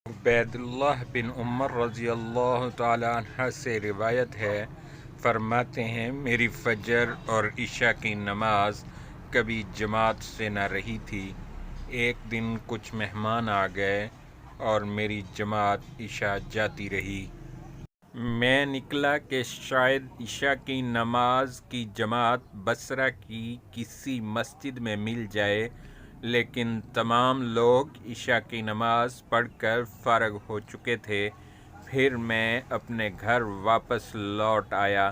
Ubaidullah بن عمر رضی اللہ تعالی عنہ سے روایت ہے، فرماتے ہیں میری فجر اور عشاء کی نماز کبھی جماعت سے نہ رہی تھی۔ ایک دن کچھ مہمان آ گئے اور میری جماعت عشاء جاتی رہی۔ میں نکلا کہ شاید عشاء کی نماز کی جماعت بصرہ کی کسی مسجد میں مل جائے، لیکن تمام لوگ عشاء کی نماز پڑھ کر فارغ ہو چکے تھے۔ پھر میں اپنے گھر واپس لوٹ آیا۔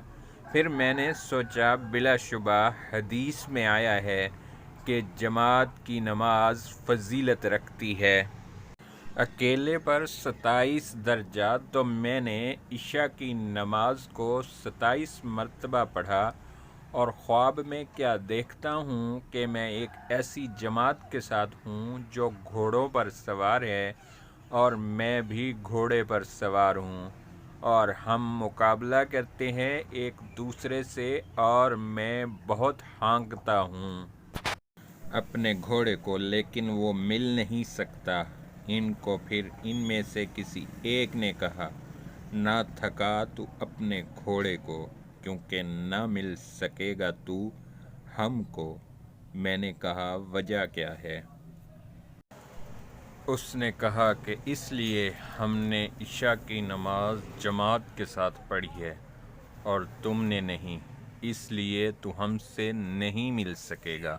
پھر میں نے سوچا بلا شبہ حدیث میں آیا ہے کہ جماعت کی نماز فضیلت رکھتی ہے۔ اکیلے پر 27 درجہ، تو میں نے عشاء کی نماز کو 27 مرتبہ پڑھا، اور خواب میں کیا دیکھتا ہوں کہ میں ایک ایسی جماعت کے ساتھ ہوں جو گھوڑوں پر سوار ہے، اور میں بھی گھوڑے پر سوار ہوں، اور ہم مقابلہ کرتے ہیں ایک دوسرے سے، اور میں بہت ہانکتا ہوں اپنے گھوڑے کو، لیکن وہ مل نہیں سکتا ان کو۔ پھر ان میں سے کسی ایک نے کہا، نہ تھکا تو اپنے گھوڑے کو، کیونکہ نہ مل سکے گا تو ہم کو۔ میں نے کہا وجہ کیا ہے؟ اس نے کہا کہ اس لیے ہم نے عشاء کی نماز جماعت کے ساتھ پڑھی ہے اور تم نے نہیں، اس لیے تو ہم سے نہیں مل سکے گا۔